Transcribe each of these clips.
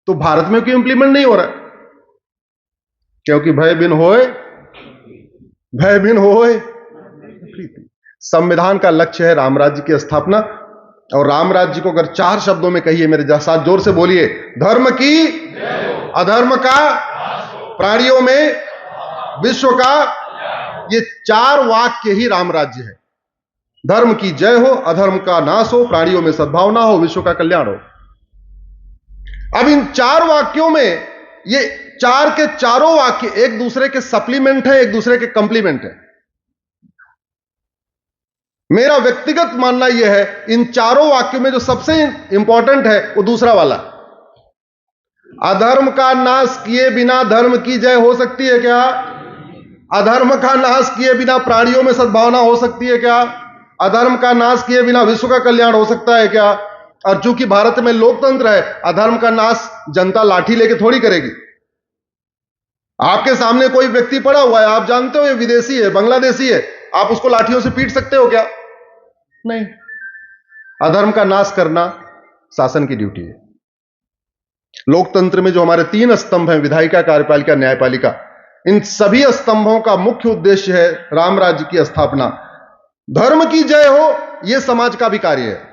तो भारत में क्यों इंप्लीमेंट नहीं हो रहा है? क्योंकि भय बिन होए प्रीति। संविधान का लक्ष्य है राम राज्य की स्थापना, और राम राज्य को अगर 4 शब्दों में कहिए, मेरे साथ जोर से बोलिए, धर्म की, अधर्म का, प्राणियों में, विश्व का। ये 4 वाक्य ही राम राज्य है। धर्म की जय हो, अधर्म का नाश हो, प्राणियों में सद्भावना हो, विश्व का कल्याण हो। अब इन 4 वाक्यों में, ये 4 के चारों वाक्य एक दूसरे के सप्लीमेंट है, एक दूसरे के कंप्लीमेंट है। मेरा व्यक्तिगत मानना यह है, इन चारों वाक्यों में जो सबसे इंपॉर्टेंट है वो दूसरा वाला। अधर्म का नाश किए बिना धर्म की जय हो सकती है क्या? अधर्म का नाश किए बिना प्राणियों में सद्भावना हो सकती है क्या? अधर्म का नाश किए बिना विश्व का कल्याण हो सकता है क्या? और चूंकि भारत में लोकतंत्र है, अधर्म का नाश जनता लाठी लेके थोड़ी करेगी। आपके सामने कोई व्यक्ति पड़ा हुआ है, आप जानते हो ये विदेशी है, बांग्लादेशी है, आप उसको लाठियों से पीट सकते हो क्या? नहीं। अधर्म का नाश करना शासन की ड्यूटी है। लोकतंत्र में जो हमारे 3 स्तंभ हैं, विधायिका, कार्यपालिका, न्यायपालिका, इन सभी स्तंभों का मुख्य उद्देश्य है राम राज्य की स्थापना। धर्म की जय हो, यह समाज का भी कार्य है,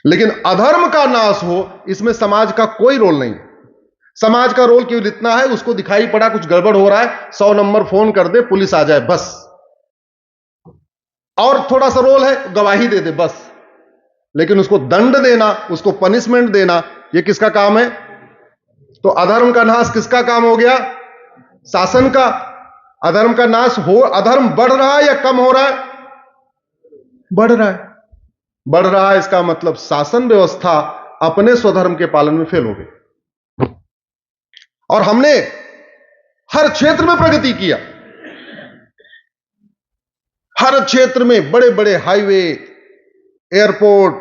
लेकिन अधर्म का नाश हो, इसमें समाज का कोई रोल नहीं। समाज का रोल केवल इतना है, उसको दिखाई पड़ा कुछ गड़बड़ हो रहा है, 100 नंबर फोन कर दे, पुलिस आ जाए, बस। और थोड़ा सा रोल है, गवाही दे दे, बस। लेकिन उसको दंड देना, उसको पनिशमेंट देना, यह किसका काम है? तो अधर्म का नाश किसका काम हो गया? शासन का। अधर्म का नाश हो, अधर्म बढ़ रहा है या कम हो रहा है? बढ़ रहा है। बढ़ रहा है, इसका मतलब शासन व्यवस्था अपने स्वधर्म के पालन में फेल हो गई। और हमने हर क्षेत्र में प्रगति किया, हर क्षेत्र में बड़े बड़े highway, airport,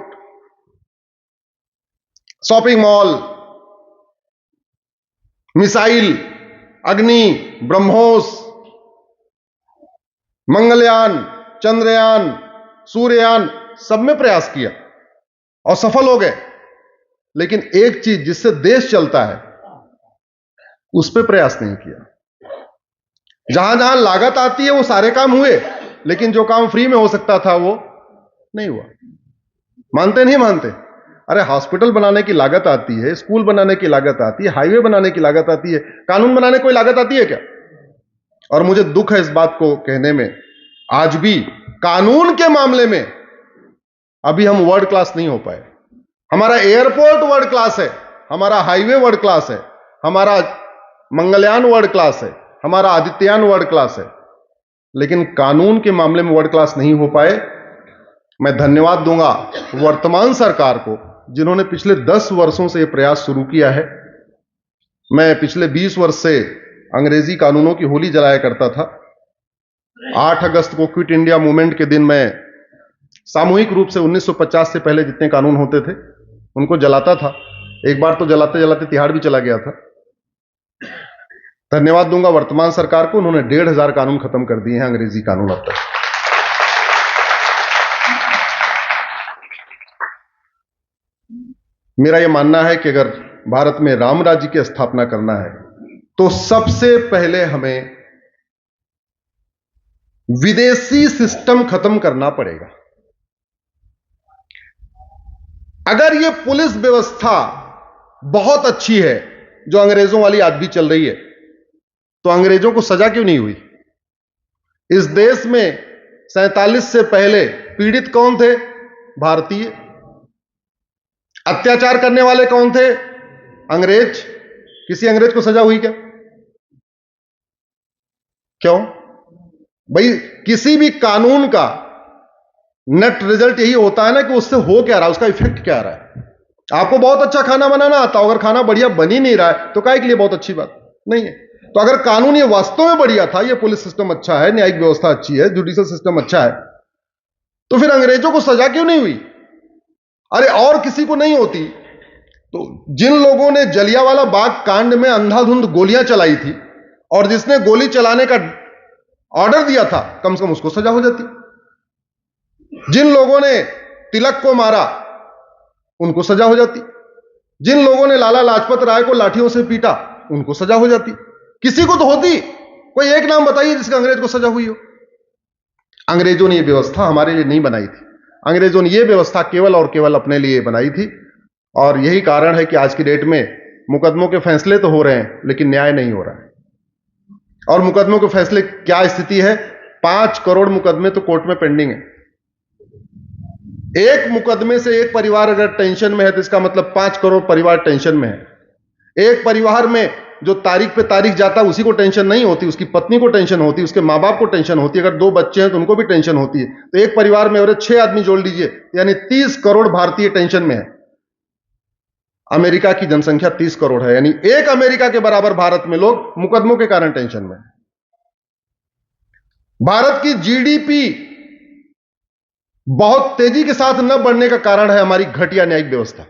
shopping mall, missile, अग्नि, ब्रह्मोस, मंगलयान, चंद्रयान, सूर्ययान, सब में प्रयास किया और सफल हो गए। लेकिन एक चीज जिससे देश चलता है, उस पर प्रयास नहीं किया। जहां जहां लागत आती है वो सारे काम हुए, लेकिन जो काम फ्री में हो सकता था वो नहीं हुआ। मानते नहीं मानते? अरे हॉस्पिटल बनाने की लागत आती है, स्कूल बनाने की लागत आती है, हाईवे बनाने की लागत आती है, कानून बनाने की कोई लागत आती है क्या? और मुझे दुख है इस बात को कहने में, आज भी कानून के मामले में अभी हम वर्ल्ड क्लास नहीं हो पाए। हमारा एयरपोर्ट वर्ल्ड क्लास है, हमारा हाईवे वर्ल्ड क्लास है, हमारा मंगलयान वर्ल्ड क्लास है, हमारा आदित्ययान वर्ल्ड क्लास है, लेकिन कानून के मामले में वर्ल्ड क्लास नहीं हो पाए। मैं धन्यवाद दूंगा वर्तमान सरकार को, जिन्होंने पिछले 10 वर्षों से यह प्रयास शुरू किया है। मैं पिछले 20 वर्ष से अंग्रेजी कानूनों की होली जलाया करता था। 8 अगस्त को क्विट इंडिया मूवमेंट के दिन मैं सामूहिक रूप से 1950 से पहले जितने कानून होते थे उनको जलाता था। एक बार तो जलाते जलाते तिहाड़ भी चला गया था। धन्यवाद दूंगा वर्तमान सरकार को, उन्होंने 1500 कानून खत्म कर दिए हैं, अंग्रेजी कानून अब तक। मेरा यह मानना है कि अगर भारत में राम राज्य की स्थापना करना है तो सबसे पहले हमें विदेशी सिस्टम खत्म करना पड़ेगा। अगर यह पुलिस व्यवस्था बहुत अच्छी है जो अंग्रेजों वाली आज भी चल रही है, तो अंग्रेजों को सजा क्यों नहीं हुई? इस देश में 47 से पहले पीड़ित कौन थे? भारतीय। अत्याचार करने वाले कौन थे? अंग्रेज। किसी अंग्रेज को सजा हुई क्या? क्यों भाई? किसी भी कानून का नेट रिजल्ट यही होता है ना कि उससे हो क्या रहा है, उसका इफेक्ट क्या आ रहा है। आपको बहुत अच्छा खाना बनाना आता हो, अगर खाना बढ़िया बन ही नहीं रहा है तो काहे के लिए बहुत अच्छी बात नहीं है। तो अगर कानून ये वास्तव में बढ़िया था, ये पुलिस सिस्टम अच्छा है, न्यायिक व्यवस्था अच्छी है, जुडिशियल सिस्टम अच्छा है, तो फिर अंग्रेजों को सजा क्यों नहीं हुई? अरे और किसी को नहीं होती तो जिन लोगों ने जलियांवाला बाग कांड में अंधाधुंध गोलियां चलाई थी और जिसने गोली चलाने का ऑर्डर दिया था, कम से कम उसको सजा हो जाती। जिन लोगों ने तिलक को मारा उनको सजा हो जाती। जिन लोगों ने लाला लाजपत राय को लाठियों से पीटा उनको सजा हो जाती, किसी को तो होती। कोई एक नाम बताइए जिसका अंग्रेज को सजा हुई हो। अंग्रेजों ने यह व्यवस्था हमारे लिए नहीं बनाई थी, अंग्रेजों ने यह व्यवस्था केवल और केवल अपने लिए बनाई थी। और यही कारण है कि आज की डेट में मुकदमों के फैसले तो हो रहे हैं लेकिन न्याय नहीं हो रहा है। और मुकदमों के फैसले क्या स्थिति है, 5 करोड़ मुकदमे तो कोर्ट में पेंडिंग है। एक मुकदमे से एक परिवार अगर टेंशन में है तो इसका मतलब 5 करोड़ परिवार टेंशन में है। एक परिवार में जो तारीख पे तारीख जाता है उसी को टेंशन नहीं होती, उसकी पत्नी को टेंशन होती, उसके मां बाप को टेंशन होती है, अगर 2 बच्चे हैं तो उनको भी टेंशन होती है। तो एक परिवार में एवरेज 6 आदमी जोड़ लीजिए, यानी 30 करोड़ भारतीय टेंशन में है। अमेरिका की जनसंख्या 30 करोड़ है, यानी एक अमेरिका के बराबर भारत में लोग मुकदमों के कारण टेंशन में है। भारत की जीडीपी बहुत तेजी के साथ न बढ़ने का कारण है हमारी घटिया न्यायिक व्यवस्था।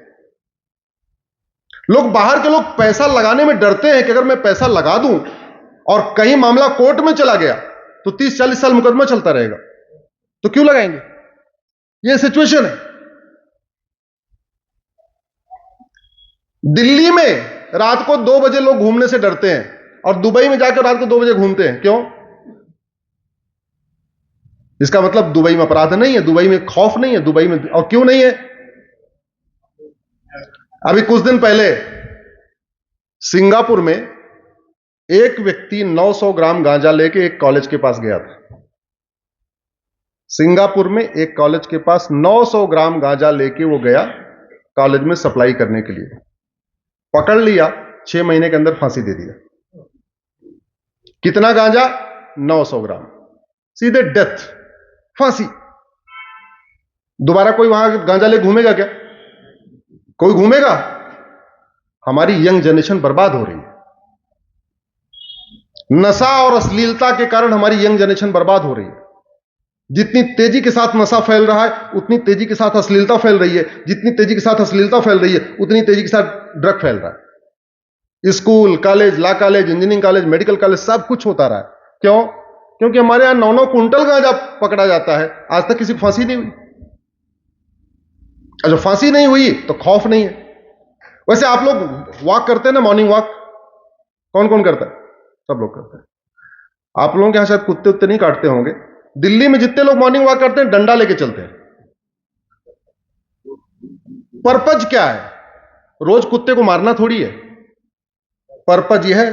लोग, बाहर के लोग पैसा लगाने में डरते हैं कि अगर मैं पैसा लगा दूं और कहीं मामला कोर्ट में चला गया तो 30-40 साल मुकदमा चलता रहेगा, तो क्यों लगाएंगे। यह सिचुएशन है। दिल्ली में रात को 2 बजे लोग घूमने से डरते हैं और दुबई में जाकर रात को 2 बजे घूमते हैं, क्यों। इसका मतलब दुबई में अपराध नहीं है, दुबई में खौफ नहीं है, दुबई में, और क्यों नहीं है। अभी कुछ दिन पहले सिंगापुर में एक व्यक्ति 900 ग्राम गांजा लेके एक कॉलेज के पास गया था। सिंगापुर में एक कॉलेज के पास 900 ग्राम गांजा लेके वो गया कॉलेज में सप्लाई करने के लिए। पकड़ लिया, 6 महीने के अंदर फांसी दे दिया। कितना गांजा, 900 ग्राम, सीधे डेथ, फांसी। दोबारा कोई वहां गांजा ले घूमेगा क्या, कोई घूमेगा। हमारी यंग जनरेशन बर्बाद हो रही है। नशा और अश्लीलता के कारण हमारी यंग जनरेशन बर्बाद हो रही है। जितनी तेजी के साथ नशा फैल रहा है उतनी तेजी के साथ अश्लीलता फैल रही है, जितनी तेजी के साथ अश्लीलता फैल रही है उतनी तेजी के साथ ड्रग फैल रहा है। School, college, law college, engineering college, medical college, सब कुछ होता रहा है। क्यों, क्योंकि हमारे यहां 9-9 कुंटल गांजा पकड़ा जाता है, आज तक किसी को फांसी नहीं हुई। और जो फांसी नहीं हुई तो खौफ नहीं है। वैसे आप लोग वॉक करते हैं ना, मॉर्निंग वॉक, कौन कौन करता है, सब लोग करते हैं। आप लोगों के यहां शायद कुत्ते उत्ते नहीं काटते होंगे। दिल्ली में जितने लोग मॉर्निंग वॉक करते हैं डंडा लेके चलते हैं। पर्पज क्या है, रोज कुत्ते को मारना थोड़ी है। पर्पज यह है,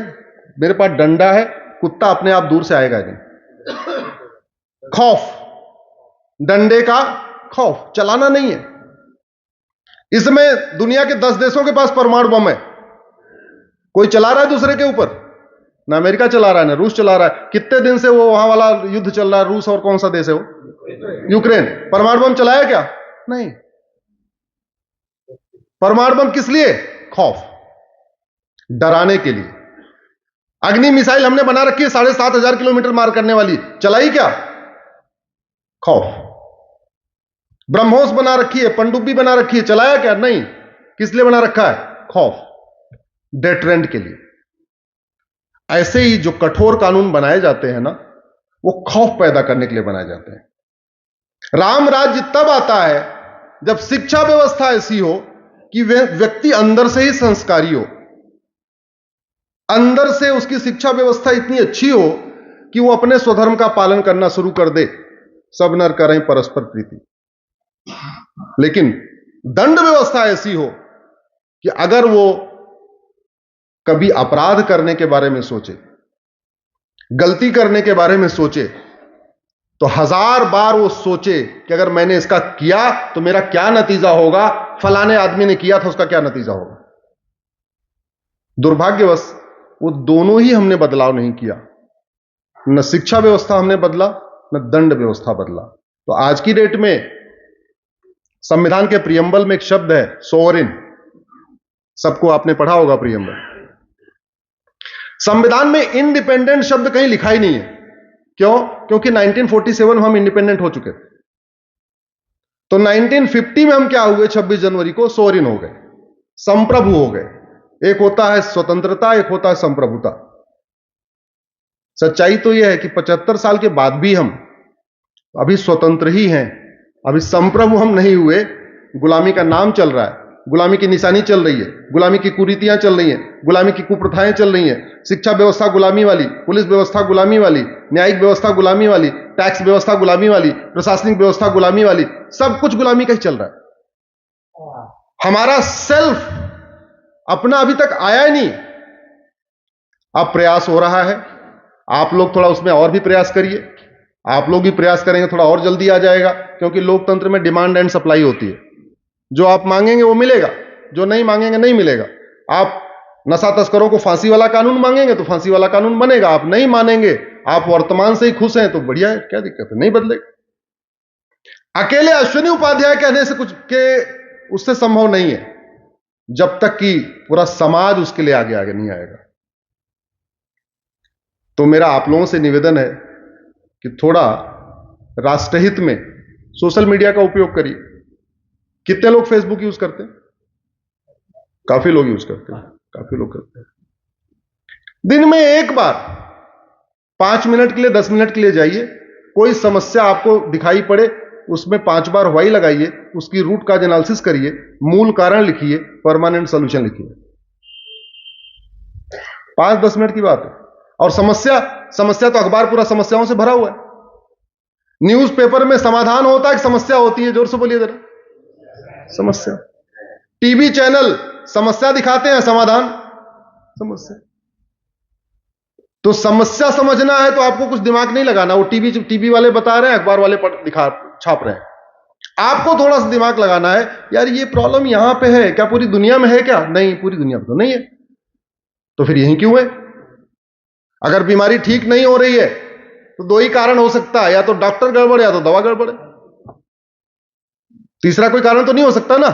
मेरे पास डंडा है, कुत्ता अपने आप दूर से आएगा नहीं। खौफ, डंडे का खौफ, चलाना नहीं है। इसमें दुनिया के 10 देशों के पास परमाणु बम है, कोई चला रहा है दूसरे के ऊपर, ना अमेरिका चला रहा है ना रूस चला रहा है। कितने दिन से वो वहां वाला युद्ध चल रहा है, रूस और कौन सा देश है वो, यूक्रेन। परमाणु बम चलाया क्या, नहीं। परमाणु बम किस लिए, खौफ, डराने के लिए। अग्नि मिसाइल हमने बना रखी है 7,500 किलोमीटर मार करने वाली, चलाई क्या, खौफ। ब्रह्मोस बना रखी है, पनडुब्बी बना रखी है, चलाया क्या, नहीं। किस लिए बना रखा है, खौफ, डेटरेंट के लिए। ऐसे ही जो कठोर कानून बनाए जाते हैं ना, वो खौफ पैदा करने के लिए बनाए जाते हैं। राम राज्य तब आता है जब शिक्षा व्यवस्था ऐसी हो कि वह व्यक्ति अंदर से ही संस्कारी हो, अंदर से उसकी शिक्षा व्यवस्था इतनी अच्छी हो कि वो अपने स्वधर्म का पालन करना शुरू कर दे। सब नर करें परस्पर प्रीति। लेकिन दंड व्यवस्था ऐसी हो कि अगर वो कभी अपराध करने के बारे में सोचे, गलती करने के बारे में सोचे, तो 1000 बार वो सोचे कि अगर मैंने इसका किया तो मेरा क्या नतीजा होगा, फलाने आदमी ने किया था उसका क्या नतीजा होगा। दुर्भाग्यवश वो दोनों ही हमने बदलाव नहीं किया। न शिक्षा व्यवस्था हमने बदला, न दंड व्यवस्था बदला। तो आज की डेट में संविधान के प्रियम्बल में एक शब्द है, सोवरेन। सबको आपने पढ़ा होगा प्रियम्बल। संविधान में इंडिपेंडेंट शब्द कहीं लिखा ही नहीं है। क्यों, क्योंकि 1947 में हम इंडिपेंडेंट हो चुके थे। तो 1950 में हम क्या हुए, 26 जनवरी को सोवरेन हो गए, संप्रभु हो गए। एक होता है स्वतंत्रता, एक होता है संप्रभुता। सच्चाई तो यह है कि 75 साल के बाद भी हम अभी स्वतंत्र ही हैं, अभी संप्रभु हम नहीं हुए। गुलामी का नाम चल रहा है, गुलामी की निशानी चल रही है, गुलामी की कुरीतियां चल रही हैं, गुलामी की कुप्रथाएं चल रही हैं, शिक्षा व्यवस्था गुलामी वाली, पुलिस व्यवस्था गुलामी वाली, न्यायिक व्यवस्था गुलामी वाली, टैक्स व्यवस्था गुलामी वाली, प्रशासनिक व्यवस्था गुलामी वाली, सब कुछ गुलामी का ही चल रहा है। हमारा सेल्फ अपना अभी तक आया ही नहीं। अब प्रयास हो रहा है, आप लोग थोड़ा उसमें और भी प्रयास करिए, आप लोग भी प्रयास करेंगे थोड़ा और जल्दी आ जाएगा, क्योंकि लोकतंत्र में डिमांड एंड सप्लाई होती है। जो आप मांगेंगे वो मिलेगा, जो नहीं मांगेंगे नहीं मिलेगा। आप नशा तस्करों को फांसी वाला कानून मांगेंगे तो फांसी वाला कानून बनेगा, आप नहीं मानेंगे, आप वर्तमान से ही खुश हैं तो बढ़िया है, क्या दिक्कत है, नहीं बदलेगा। अकेले अश्विनी उपाध्याय कहने से कुछ के उससे संभव नहीं है, जब तक कि पूरा समाज उसके लिए आगे आगे नहीं आएगा। तो मेरा आप लोगों से निवेदन है कि थोड़ा राष्ट्रहित में सोशल मीडिया का उपयोग करिए। कितने लोग फेसबुक यूज करते हैं? काफी लोग यूज करते हैं, काफी लोग करते हैं। दिन में एक बार 5 मिनट के लिए 10 मिनट के लिए जाइए, कोई समस्या आपको दिखाई पड़े उसमें 5 बार वाई लगाइए, उसकी रूट काज एनालिसिस करिए, मूल कारण लिखिए, परमानेंट सॉल्यूशन लिखिए। 5-10 मिनट की बात है। और समस्या तो अखबार पूरा समस्याओं से भरा हुआ है। न्यूज़पेपर में समाधान होता है कि समस्या होती है? जोर से बोलिए जरा। समस्या। टीवी चैनल समस्या दिखाते हैं, समाधान समस्या। तो समस्या समझना है तो आपको कुछ दिमाग नहीं लगाना, वो टीवी वाले बता रहे हैं, अखबार वाले छाप रहे हैं। आपको थोड़ा सा दिमाग लगाना है, यार ये प्रॉब्लम यहां पे है, क्या पूरी दुनिया में है? क्या नहीं, पूरी दुनिया में तो नहीं है, तो फिर यहीं क्यों है? अगर बीमारी ठीक नहीं हो रही है तो 2 ही कारण हो सकता है, या तो डॉक्टर गड़बड़ या तो दवा गड़बड़ है। तीसरा कोई कारण तो नहीं हो सकता ना।